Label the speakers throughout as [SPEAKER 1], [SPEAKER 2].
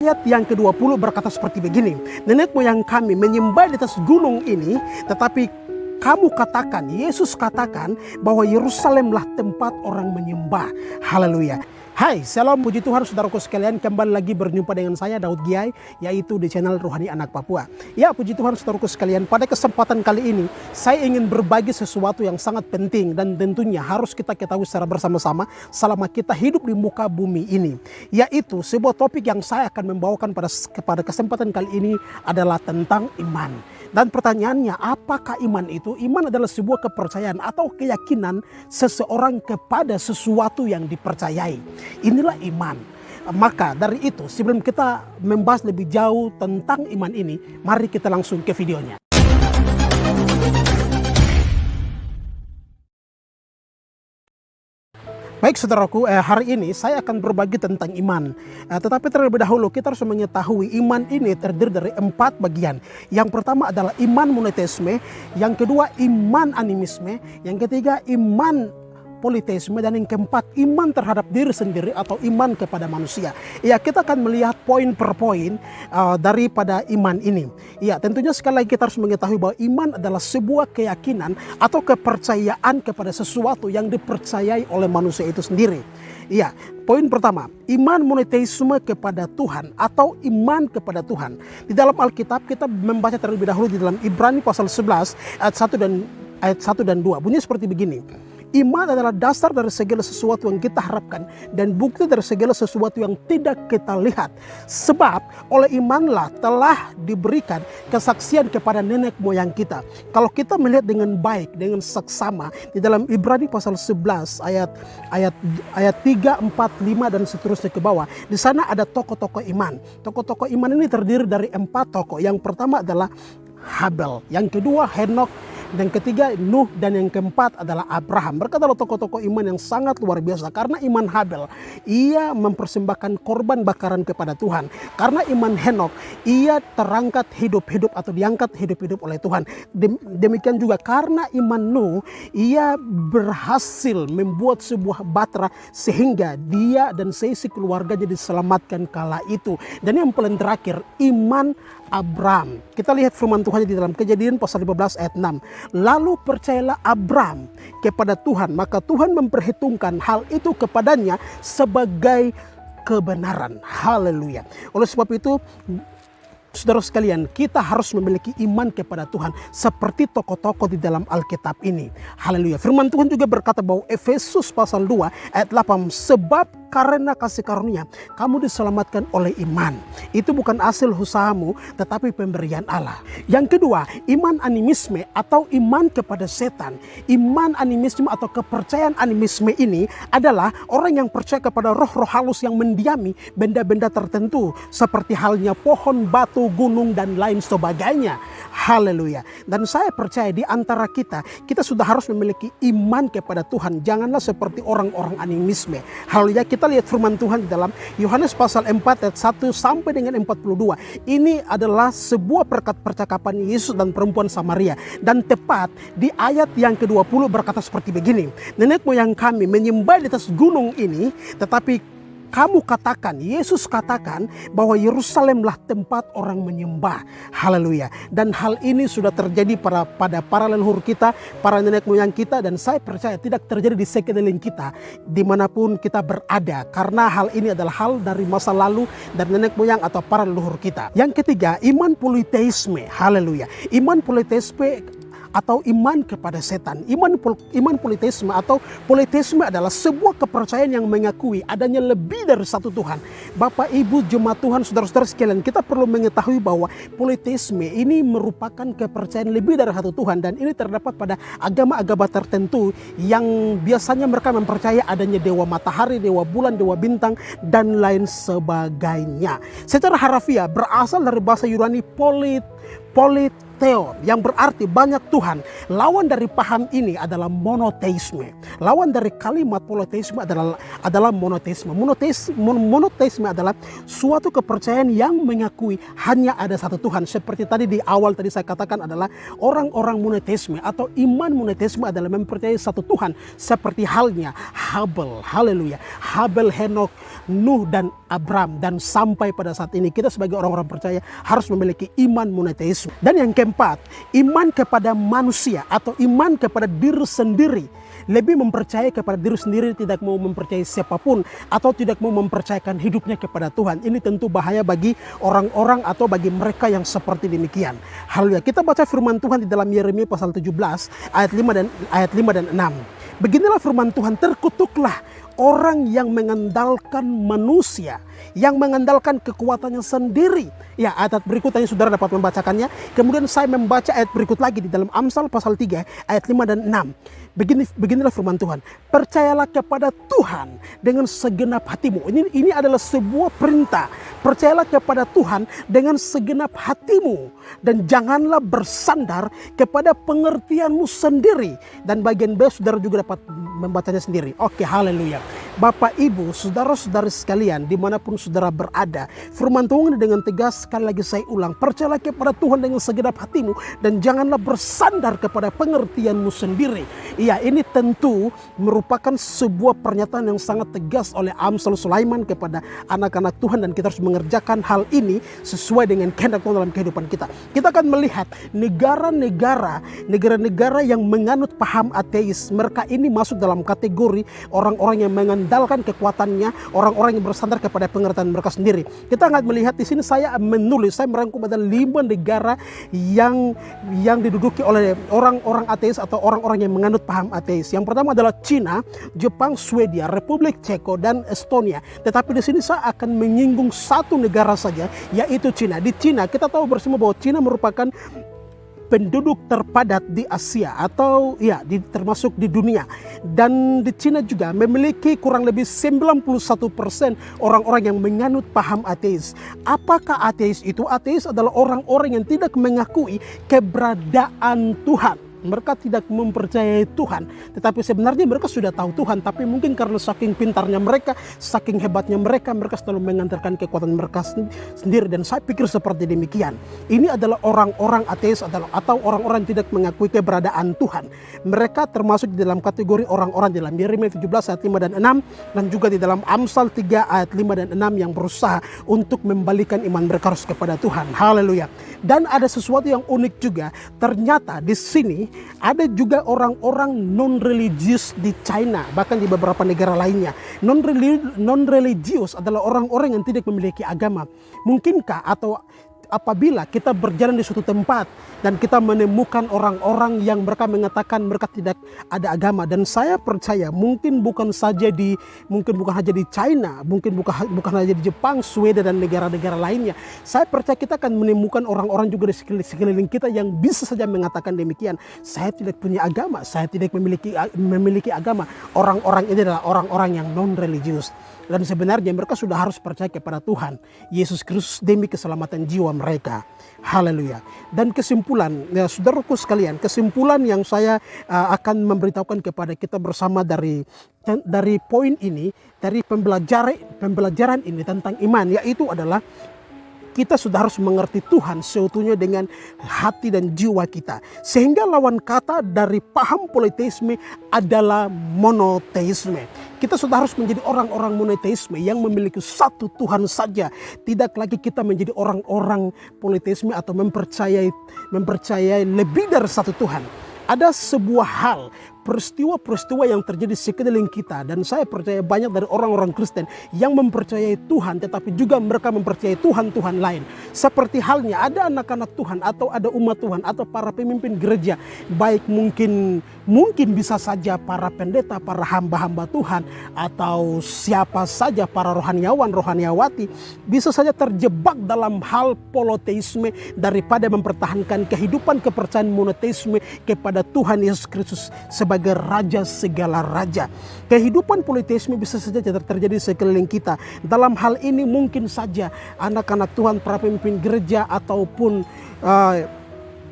[SPEAKER 1] Ayat yang ke-20 berkata seperti begini, nenek moyang kami menyembah di atas gunung ini, tetapi kamu katakan, Yesus katakan bahwa Yerusalemlah tempat orang menyembah. Haleluya. Hai, salam puji Tuhan saudaraku sekalian, kembali lagi berjumpa dengan saya Daud Giai, yaitu di channel Rohani Anak Papua. Ya, puji Tuhan saudaraku sekalian, pada kesempatan kali ini saya ingin berbagi sesuatu yang sangat penting dan tentunya harus kita ketahui secara bersama-sama selama kita hidup di muka bumi ini. Yaitu sebuah topik yang saya akan membawakan pada kesempatan kali ini adalah tentang iman. Dan pertanyaannya, apakah iman itu? Iman adalah sebuah kepercayaan atau keyakinan seseorang kepada sesuatu yang dipercayai. Inilah iman. Maka dari itu, sebelum kita membahas lebih jauh tentang iman ini, mari kita langsung ke videonya. Baik saudaraku, hari ini saya akan berbagi tentang iman. Tetapi terlebih dahulu kita harus mengetahui iman ini terdiri dari 4 bagian. Yang pertama adalah iman monoteisme, yang kedua iman animisme, yang ketiga iman politeisme, dan yang keempat iman terhadap diri sendiri atau iman kepada manusia. Ya, kita akan melihat poin per poin daripada iman ini. Ya, tentunya sekali lagi kita harus mengetahui bahwa iman adalah sebuah keyakinan atau kepercayaan kepada sesuatu yang dipercayai oleh manusia itu sendiri. Ya, poin pertama, iman monoteisme kepada Tuhan atau iman kepada Tuhan. Di dalam Alkitab kita membaca terlebih dahulu di dalam Ibrani pasal 11 ayat 1 dan 2. Bunyinya seperti begini. Iman adalah dasar dari segala sesuatu yang kita harapkan dan bukti dari segala sesuatu yang tidak kita lihat. Sebab oleh imanlah telah diberikan kesaksian kepada nenek moyang kita. Kalau kita melihat dengan baik, dengan seksama di dalam Ibrani pasal 11 ayat 3, 4, 5 dan seterusnya ke bawah. Di sana ada tokoh-tokoh iman. Tokoh-tokoh iman ini terdiri dari 4 tokoh. Yang pertama adalah Habel, yang kedua Henok, dan ketiga Nuh, dan yang keempat adalah Abraham. Mereka adalah tokoh-tokoh iman yang sangat luar biasa. Karena iman Habel, ia mempersembahkan korban bakaran kepada Tuhan. Karena iman Henok, ia terangkat hidup-hidup atau diangkat hidup-hidup oleh Tuhan. Demikian juga karena iman Nuh, ia berhasil membuat sebuah batra sehingga dia dan seisi keluarganya diselamatkan kala itu. Dan yang paling terakhir, iman Abraham. Kita lihat firman Tuhan di dalam Kejadian pasal 15 ayat 6. Lalu percayalah Abraham kepada Tuhan, maka Tuhan memperhitungkan hal itu kepadanya sebagai kebenaran. Haleluya. Oleh sebab itu, saudara sekalian, kita harus memiliki iman kepada Tuhan seperti tokoh-tokoh di dalam Alkitab ini. Haleluya. Firman Tuhan juga berkata bahwa Efesus pasal 2 ayat 8, sebab karena kasih karunia kamu diselamatkan oleh iman. Itu bukan hasil usahamu, tetapi pemberian Allah. Yang kedua, iman animisme atau iman kepada setan. Iman animisme atau kepercayaan animisme ini adalah orang yang percaya kepada roh-roh halus yang mendiami benda-benda tertentu, seperti halnya pohon, batu, gunung, dan lain sebagainya. Haleluya. Dan saya percaya di antara kita sudah harus memiliki iman kepada Tuhan. Janganlah seperti orang-orang animisme. Haleluya. Kita lihat firman Tuhan di dalam Yohanes pasal 4 ayat 1 sampai dengan 42. Ini adalah sebuah percakapan Yesus dan perempuan Samaria. Dan tepat di ayat yang ke-20 berkata seperti begini. Nenek moyang kami menyembah di atas gunung ini, tetapi kamu katakan, Yesus katakan bahwa Yerusalemlah tempat orang menyembah. Haleluya. Dan hal ini sudah terjadi pada para leluhur kita, para nenek moyang kita, dan saya percaya tidak terjadi di sekeliling kita dimanapun kita berada. Karena hal ini adalah hal dari masa lalu dari nenek moyang atau para leluhur kita. Yang ketiga, iman politeisme. Haleluya. Iman politeisme atau iman kepada setan. Iman politeisme atau politeisme adalah sebuah kepercayaan yang mengakui adanya lebih dari satu Tuhan. Bapak, Ibu, jemaat Tuhan, saudara-saudara sekalian, kita perlu mengetahui bahwa politeisme ini merupakan kepercayaan lebih dari satu Tuhan, dan ini terdapat pada agama-agama tertentu yang biasanya mereka mempercayai adanya dewa matahari, dewa bulan, dewa bintang, dan lain sebagainya. Secara harafiah berasal dari bahasa Yunani theo, yang berarti banyak Tuhan. Lawan dari paham ini adalah monoteisme. Lawan dari kalimat politeisme adalah monoteisme. Monoteisme adalah suatu kepercayaan yang mengakui hanya ada satu Tuhan. Seperti tadi di awal tadi saya katakan adalah orang-orang monoteisme atau iman monoteisme adalah mempercayai satu Tuhan. Seperti halnya Habel, haleluya. Habel, Henok, Nuh dan Abraham, dan sampai pada saat ini kita sebagai orang-orang percaya harus memiliki iman monoteisme. Dan yang keempat, iman kepada manusia atau iman kepada diri sendiri. Lebih mempercayai kepada diri sendiri, tidak mau mempercayai siapapun atau tidak mau mempercayakan hidupnya kepada Tuhan. Ini tentu bahaya bagi orang-orang atau bagi mereka yang seperti demikian. Haleluya. Kita baca firman Tuhan di dalam Yeremia pasal 17 ayat 5 dan 6. Beginilah firman Tuhan, terkutuklah orang yang mengandalkan manusia, yang mengandalkan kekuatannya sendiri. Ya, ayat berikutnya saudara dapat membacakannya. Kemudian saya membaca ayat berikut lagi di dalam Amsal pasal 3 ayat 5 dan 6. Beginilah firman Tuhan, percayalah kepada Tuhan dengan segenap hatimu. Ini adalah sebuah perintah. Percayalah kepada Tuhan dengan segenap hatimu dan janganlah bersandar kepada pengertianmu sendiri. Dan bagian B saudara juga dapat membacanya sendiri. Oke, haleluya. Bapak, Ibu, saudara-saudari sekalian, dimanapun saudara berada, firman Tuhan dengan tegas, sekali lagi saya ulang, percayalah kepada Tuhan dengan segenap hatimu dan janganlah bersandar kepada pengertianmu sendiri. Iya, ini tentu merupakan sebuah pernyataan yang sangat tegas oleh Amsal Sulaiman kepada anak-anak Tuhan, dan kita harus mengerjakan hal ini sesuai dengan kehendak Tuhan dalam kehidupan kita. Kita akan melihat negara-negara yang menganut paham ateis. Mereka ini masuk dalam kategori orang-orang yang mengandalkan kekuatannya, orang-orang yang bersandar kepada pengertian mereka sendiri. Kita akan melihat di sini saya merangkum ada 5 negara yang diduduki oleh orang-orang ateis atau orang-orang yang menganut paham ateis. Yang pertama adalah Cina, Jepang, Swedia, Republik Ceko, dan Estonia. Tetapi di sini saya akan menyinggung satu negara saja, yaitu Cina. Di Cina kita tahu bersama bahwa Cina merupakan penduduk terpadat di Asia atau termasuk di dunia. Dan di Cina juga memiliki kurang lebih 91% orang-orang yang menganut paham ateis. Apakah ateis itu? Ateis adalah orang-orang yang tidak mengakui keberadaan Tuhan. Mereka tidak mempercayai Tuhan, tetapi sebenarnya mereka sudah tahu Tuhan, tapi mungkin karena saking pintarnya mereka, saking hebatnya mereka selalu mengantarkan kekuatan mereka sendiri. Dan saya pikir seperti demikian. Ini adalah orang-orang ateis atau orang-orang yang tidak mengakui keberadaan Tuhan. Mereka termasuk di dalam kategori orang-orang dalam Yeremia 17 ayat 5 dan 6, dan juga di dalam Amsal 3 ayat 5 dan 6 yang berusaha untuk membalikan iman mereka harus kepada Tuhan. Haleluya. Dan ada sesuatu yang unik juga. Ternyata di sini ada juga orang-orang non-religius di China, bahkan di beberapa negara lainnya. Non-religius adalah orang-orang yang tidak memiliki agama. Mungkinkah atau apabila kita berjalan di suatu tempat dan kita menemukan orang-orang yang mereka mengatakan mereka tidak ada agama, dan saya percaya mungkin bukan hanya di China, mungkin bukan hanya di Jepang, Swedia dan negara-negara lainnya. Saya percaya kita akan menemukan orang-orang juga di sekeliling kita yang bisa saja mengatakan demikian. Saya tidak punya agama, saya tidak memiliki agama. Orang-orang ini adalah orang-orang yang non-religius. Dan sebenarnya mereka sudah harus percaya kepada Tuhan Yesus Kristus demi keselamatan jiwa mereka. Haleluya. Dan kesimpulan, saudaraku sekalian, kesimpulan yang saya akan memberitahukan kepada kita bersama dari poin ini, dari pembelajaran ini tentang iman, yaitu adalah kita sudah harus mengerti Tuhan seutuhnya dengan hati dan jiwa kita. Sehingga lawan kata dari paham politeisme adalah monoteisme. Kita sudah harus menjadi orang-orang monoteisme yang memiliki satu Tuhan saja. Tidak lagi kita menjadi orang-orang politeisme atau mempercayai lebih dari satu Tuhan. Ada sebuah hal, peristiwa-peristiwa yang terjadi sekeliling kita, dan saya percaya banyak dari orang-orang Kristen yang mempercayai Tuhan, tetapi juga mereka mempercayai Tuhan-Tuhan lain. Seperti halnya ada anak-anak Tuhan atau ada umat Tuhan atau para pemimpin gereja, baik mungkin bisa saja para pendeta, para hamba-hamba Tuhan, atau siapa saja para rohaniawan, rohaniawati, bisa saja terjebak dalam hal politeisme daripada mempertahankan kehidupan kepercayaan monoteisme kepada Tuhan Yesus Kristus sebagai Raja segala raja. Kehidupan politeisme bisa saja terjadi sekeliling kita. Dalam hal ini mungkin saja anak-anak Tuhan, para pemimpin gereja ataupun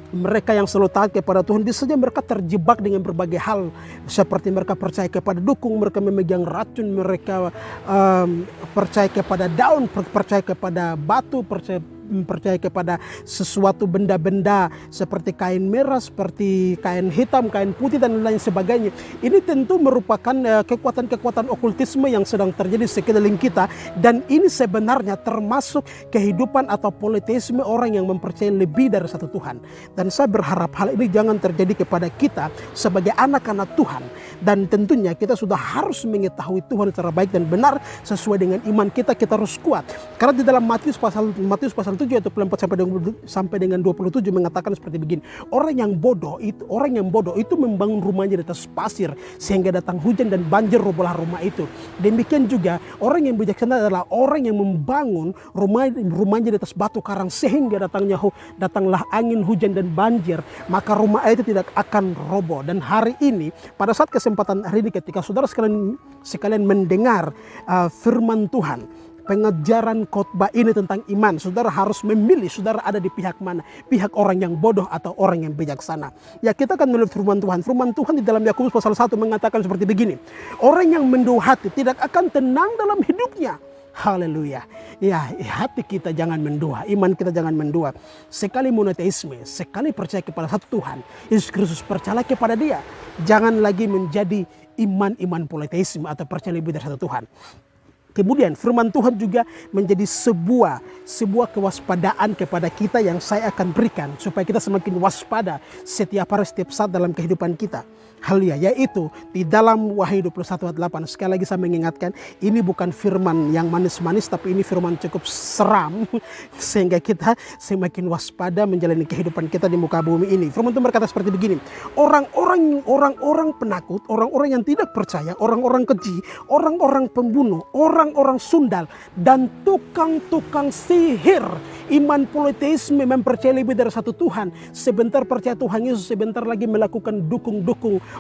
[SPEAKER 1] mereka yang selalu taat kepada Tuhan, bisa saja mereka terjebak dengan berbagai hal, seperti mereka percaya kepada dukun, mereka memegang racun, mereka percaya kepada daun, percaya kepada batu, percaya kepada sesuatu benda-benda seperti kain merah, seperti kain hitam, kain putih dan lain sebagainya. Ini tentu merupakan kekuatan-kekuatan okultisme yang sedang terjadi sekeliling kita, dan ini sebenarnya termasuk kehidupan atau politeisme orang yang mempercayai lebih dari satu Tuhan. Dan saya berharap hal ini jangan terjadi kepada kita sebagai anak-anak Tuhan, dan tentunya kita sudah harus mengetahui Tuhan secara baik dan benar sesuai dengan iman kita. Kita harus kuat, karena di dalam Matius pasal 7 ayat 24 sampai dengan 27 mengatakan seperti begini. Orang yang bodoh itu membangun rumahnya di atas pasir, sehingga datang hujan dan banjir robohlah rumah itu. Demikian juga orang yang bijaksana adalah orang yang membangun rumahnya di atas batu karang, sehingga datanglah angin, hujan dan banjir, maka rumah itu tidak akan roboh. Dan hari ini, pada saat kesempatan hari ini, ketika saudara sekalian mendengar firman Tuhan, pengajaran khotbah ini tentang iman, saudara harus memilih saudara ada di pihak mana, pihak orang yang bodoh atau orang yang bijaksana. Ya, kita akan melihat firman Tuhan. Firman Tuhan di dalam Yakobus pasal 1 mengatakan seperti begini. Orang yang mendua hati tidak akan tenang dalam hidupnya. Haleluya. Ya, hati kita jangan mendua, iman kita jangan mendua. Sekali monoteisme, sekali percaya kepada satu Tuhan, Yesus Kristus, percaya kepada Dia. Jangan lagi menjadi iman politeisme atau percaya lebih dari satu Tuhan. Kemudian firman Tuhan juga menjadi sebuah kewaspadaan kepada kita yang saya akan berikan supaya kita semakin waspada setiap hari, setiap saat dalam kehidupan kita. Haleluya, yaitu di dalam Wahyu 21 ayat 8. Sekali lagi saya mengingatkan, ini bukan firman yang manis-manis, tapi ini firman cukup seram sehingga kita semakin waspada menjalani kehidupan kita di muka bumi ini. Firman Tuhan berkata seperti begini. Orang-orang penakut, orang-orang yang tidak percaya, orang-orang keji, orang-orang pembunuh, orang-orang sundal, dan tukang-tukang sihir, iman politeisme, mempercayai lebih dari satu Tuhan, sebentar percaya Tuhan Yesus, sebentar lagi melakukan dukung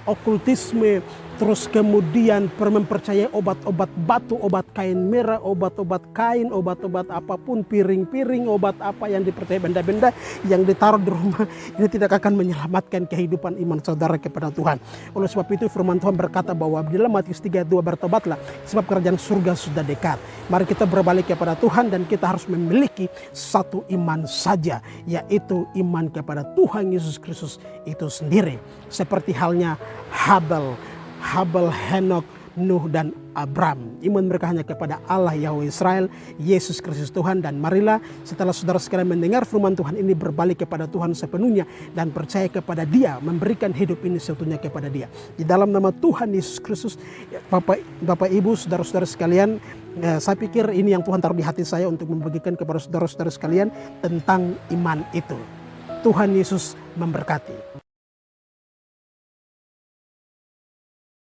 [SPEAKER 1] okultisme, terus kemudian mempercayai obat-obat batu, obat kain merah, obat-obat kain, obat-obat apapun, piring-piring, obat apa yang dipercayai, benda-benda yang ditaruh di rumah, ini tidak akan menyelamatkan kehidupan iman saudara kepada Tuhan. Oleh sebab itu firman Tuhan berkata bahwa di dalam Matius 3 ayat 2, bertobatlah sebab kerajaan surga sudah dekat. Mari kita berbalik kepada Tuhan, dan kita harus memiliki satu iman saja, yaitu iman kepada Tuhan Yesus Kristus itu sendiri. Seperti halnya Habel, Henok, Nuh dan Abram. Iman mereka hanya kepada Allah Yahweh Israel, Yesus Kristus Tuhan. Dan marilah setelah saudara sekalian mendengar firman Tuhan ini, berbalik kepada Tuhan sepenuhnya dan percaya kepada Dia, memberikan hidup ini seutuhnya kepada Dia. Di dalam nama Tuhan Yesus Kristus, Bapak Ibu, saudara-saudara sekalian, saya pikir ini yang Tuhan taruh di hati saya untuk membagikan kepada saudara-saudara sekalian tentang iman itu. Tuhan Yesus memberkati.